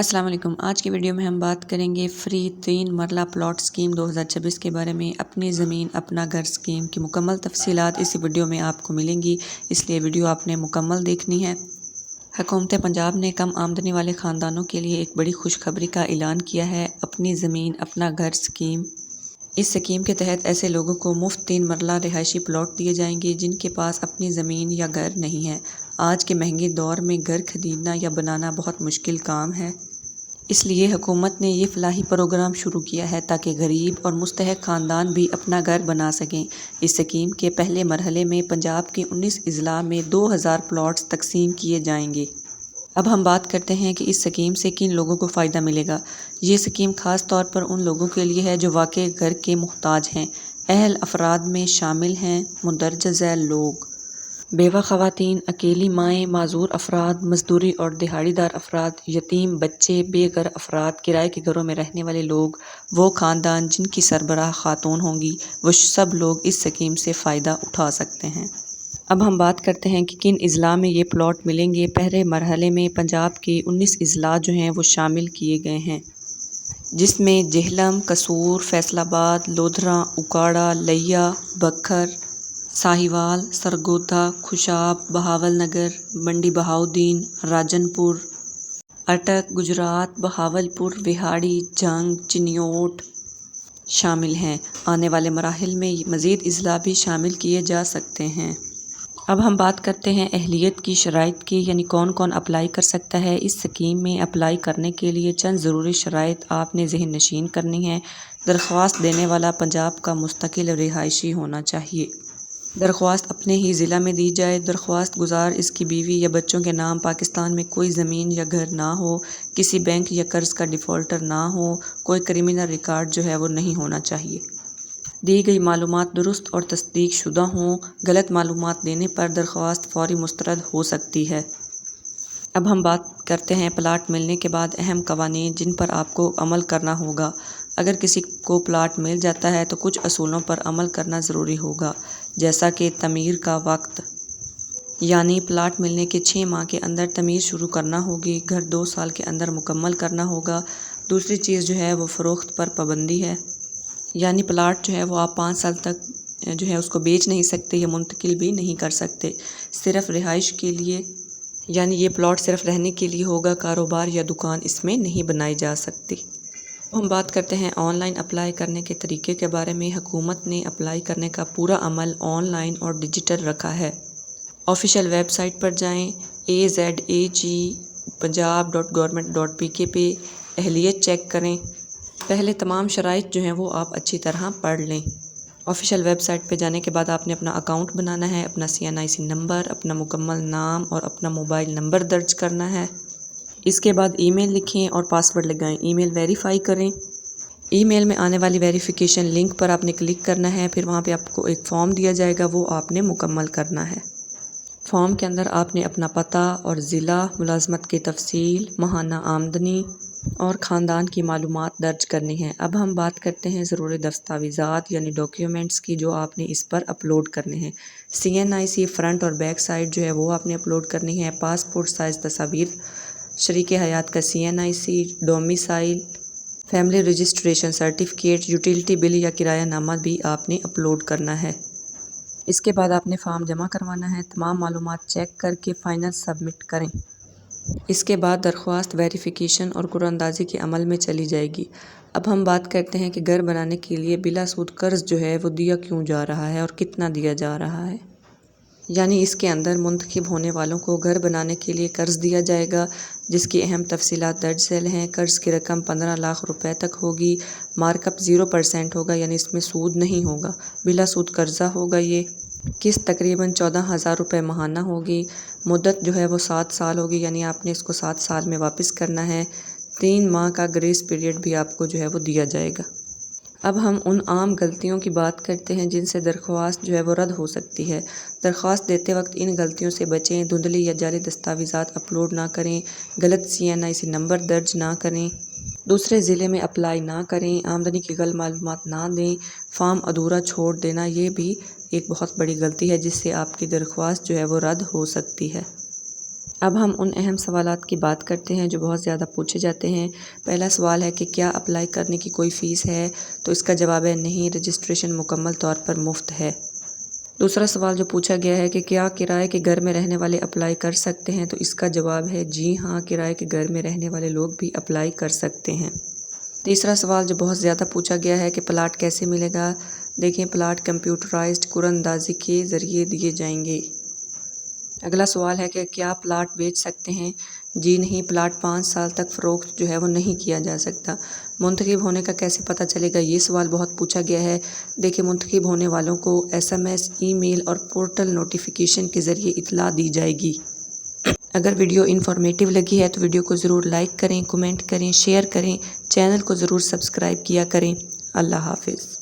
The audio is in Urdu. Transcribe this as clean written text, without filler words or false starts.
السلام علیکم۔ آج کی ویڈیو میں ہم بات کریں گے فری 3 مرلہ پلاٹ سکیم 2026 کے بارے میں۔ اپنی زمین اپنا گھر سکیم کی مکمل تفصیلات اسی ویڈیو میں آپ کو ملیں گی، اس لیے ویڈیو آپ نے مکمل دیکھنی ہے۔ حکومت پنجاب نے کم آمدنی والے خاندانوں کے لیے ایک بڑی خوشخبری کا اعلان کیا ہے، اپنی زمین اپنا گھر سکیم۔ اس سکیم کے تحت ایسے لوگوں کو مفت 3 مرلہ رہائشی پلاٹ دیے جائیں گے جن کے پاس اپنی زمین یا گھر نہیں ہے۔ آج کے مہنگے دور میں گھر خریدنا یا بنانا بہت مشکل کام ہے، اس لیے حکومت نے یہ فلاحی پروگرام شروع کیا ہے تاکہ غریب اور مستحق خاندان بھی اپنا گھر بنا سکیں۔ اس سکیم کے پہلے مرحلے میں پنجاب کے 19 اضلاع میں 2000 پلاٹس تقسیم کیے جائیں گے۔ اب ہم بات کرتے ہیں کہ اس سکیم سے کن لوگوں کو فائدہ ملے گا۔ یہ سکیم خاص طور پر ان لوگوں کے لیے ہے جو واقعی گھر کے محتاج ہیں۔ اہل افراد میں شامل ہیں مندرجہ ذیل لوگ: بیوہ خواتین، اکیلی مائیں، معذور افراد، مزدوری اور دہاڑی دار افراد، یتیم بچے، بے گھر افراد، کرائے کے گھروں میں رہنے والے لوگ، وہ خاندان جن کی سربراہ خاتون ہوں گی، وہ سب لوگ اس سکیم سے فائدہ اٹھا سکتے ہیں۔ اب ہم بات کرتے ہیں کہ کن اضلاع میں یہ پلاٹ ملیں گے۔ پہلے مرحلے میں پنجاب کے 19 اضلاع جو ہیں وہ شامل کیے گئے ہیں، جس میں جہلم، قصور، فیصل آباد، لودھراں، اکاڑہ، لیا، بکھر، ساہیوال، سرگودا، خوشاب، بہاول نگر، منڈی بہاؤدین، راجن پور، اٹک، گجرات، بہاول پور، وہاڑی، جنگ، چنیوٹ شامل ہیں۔ آنے والے مراحل میں مزید اضلاع بھی شامل کیے جا سکتے ہیں۔ اب ہم بات کرتے ہیں اہلیت کی شرائط کی، یعنی کون کون اپلائی کر سکتا ہے۔ اس سکیم میں اپلائی کرنے کے لیے چند ضروری شرائط آپ نے ذہن نشین کرنی ہیں۔ درخواست دینے والا پنجاب کا مستقل رہائشی ہونا چاہیے۔ درخواست اپنے ہی ضلع میں دی جائے۔ درخواست گزار اس کی بیوی یا بچوں کے نام پاکستان میں کوئی زمین یا گھر نہ ہو، کسی بینک یا قرض کا ڈیفالٹر نہ ہو، کوئی کرمنل ریکارڈ جو ہے وہ نہیں ہونا چاہیے۔ دی گئی معلومات درست اور تصدیق شدہ ہوں۔ غلط معلومات دینے پر درخواست فوری مسترد ہو سکتی ہے۔ اب ہم بات کرتے ہیں پلاٹ ملنے کے بعد اہم قوانین جن پر آپ کو عمل کرنا ہوگا۔ اگر کسی کو پلاٹ مل جاتا ہے تو کچھ اصولوں پر عمل کرنا ضروری ہوگا، جیسا کہ تعمیر کا وقت، یعنی پلاٹ ملنے کے 6 ماہ کے اندر تعمیر شروع کرنا ہوگی۔ گھر 2 سال کے اندر مکمل کرنا ہوگا۔ دوسری چیز جو ہے وہ فروخت پر پابندی ہے، یعنی پلاٹ جو ہے وہ آپ 5 سال تک جو ہے اس کو بیچ نہیں سکتے یا منتقل بھی نہیں کر سکتے۔ صرف رہائش کے لیے، یعنی یہ پلاٹ صرف رہنے کے لیے ہوگا، کاروبار یا دکان اس میں نہیں بنائی جا سکتی۔ ہم بات کرتے ہیں آن لائن اپلائی کرنے کے طریقے کے بارے میں۔ حکومت نے اپلائی کرنے کا پورا عمل آن لائن اور ڈیجیٹل رکھا ہے۔ آفیشیل ویب سائٹ پر جائیں، azagpunjab.government.pk پہ اہلیت چیک کریں۔ پہلے تمام شرائط جو ہیں وہ آپ اچھی طرح پڑھ لیں۔ آفیشیل ویب سائٹ پہ جانے کے بعد آپ نے اپنا اکاؤنٹ بنانا ہے، اپنا CNIC نمبر، اپنا مکمل نام اور اپنا موبائل نمبر درج کرنا ہے۔ اس کے بعد ای میل لکھیں اور پاسورڈ لگائیں۔ ای میل ویریفائی کریں۔ ای میل میں آنے والی ویریفیکیشن لنک پر آپ نے کلک کرنا ہے، پھر وہاں پہ آپ کو ایک فارم دیا جائے گا، وہ آپ نے مکمل کرنا ہے۔ فارم کے اندر آپ نے اپنا پتہ اور ضلع، ملازمت کی تفصیل، ماہانہ آمدنی اور خاندان کی معلومات درج کرنی ہے۔ اب ہم بات کرتے ہیں ضروری دستاویزات یعنی ڈاکیومنٹس کی جو آپ نے اس پر اپلوڈ کرنے ہیں۔ CNIC فرنٹ اور بیک سائڈ جو ہے وہ آپ نے اپلوڈ کرنی ہے۔ پاسپورٹ سائز تصاویر، شریک حیات کا CNIC، domicile, family registration certificate, utility bill یا کرایہ نامہ بھی آپ نے اپلوڈ کرنا ہے۔ اس کے بعد آپ نے فارم جمع کروانا ہے۔ تمام معلومات چیک کر کے فائنل سبمٹ کریں۔ اس کے بعد درخواست ویریفیکیشن اور قرعہ اندازی کے عمل میں چلی جائے گی۔ اب ہم بات کرتے ہیں کہ گھر بنانے کے لیے بلا سود قرض جو ہے وہ دیا کیوں جا رہا ہے اور کتنا دیا جا رہا ہے، یعنی اس کے اندر منتخب ہونے والوں کو گھر بنانے کے لیے قرض دیا جائے گا، جس کی اہم تفصیلات درج ذیل ہیں۔ قرض کی رقم 15 لاکھ روپے تک ہوگی۔ مارک اپ 0% ہوگا، یعنی اس میں سود نہیں ہوگا۔ بلا سود قرضہ ہوگا یہ۔ قسط تقریباً 14,000 روپے ماہانہ ہوگی۔ مدت جو ہے وہ 7 سال ہوگی، یعنی آپ نے اس کو 7 سال میں واپس کرنا ہے۔ 3 ماہ کا گریس پیریڈ بھی آپ کو جو ہے وہ دیا جائے گا۔ اب ہم ان عام غلطیوں کی بات کرتے ہیں جن سے درخواست جو ہے وہ رد ہو سکتی ہے۔ درخواست دیتے وقت ان غلطیوں سے بچیں۔ دھندلی یا جعلی دستاویزات اپلوڈ نہ کریں۔ غلط CNIC نمبر درج نہ کریں۔ دوسرے ضلع میں اپلائی نہ کریں۔ آمدنی کی غلط معلومات نہ دیں۔ فارم ادھورا چھوڑ دینا یہ بھی ایک بہت بڑی غلطی ہے جس سے آپ کی درخواست جو ہے وہ رد ہو سکتی ہے۔ اب ہم ان اہم سوالات کی بات کرتے ہیں جو بہت زیادہ پوچھے جاتے ہیں۔ پہلا سوال ہے کہ کیا اپلائی کرنے کی کوئی فیس ہے؟ تو اس کا جواب ہے نہیں، رجسٹریشن مکمل طور پر مفت ہے۔ دوسرا سوال جو پوچھا گیا ہے کہ کیا کرائے کے گھر میں رہنے والے اپلائی کر سکتے ہیں؟ تو اس کا جواب ہے جی ہاں، کرائے کے گھر میں رہنے والے لوگ بھی اپلائی کر سکتے ہیں۔ تیسرا سوال جو بہت زیادہ پوچھا گیا ہے کہ پلاٹ کیسے ملے گا؟ دیکھیں، پلاٹ کمپیوٹرائزڈ قرعہ اندازی کے ذریعے دیے جائیں گے۔ اگلا سوال ہے کہ کیا پلاٹ بیچ سکتے ہیں؟ جی نہیں، پلاٹ 5 سال تک فروخت جو ہے وہ نہیں کیا جا سکتا۔ منتخب ہونے کا کیسے پتہ چلے گا؟ یہ سوال بہت پوچھا گیا ہے۔ دیکھیں، منتخب ہونے والوں کو SMS، ای میل اور پورٹل نوٹیفیکیشن کے ذریعے اطلاع دی جائے گی۔ اگر ویڈیو انفارمیٹیو لگی ہے تو ویڈیو کو ضرور لائک کریں، کمنٹ کریں، شیئر کریں، چینل کو ضرور سبسکرائب کیا کریں۔ اللہ حافظ۔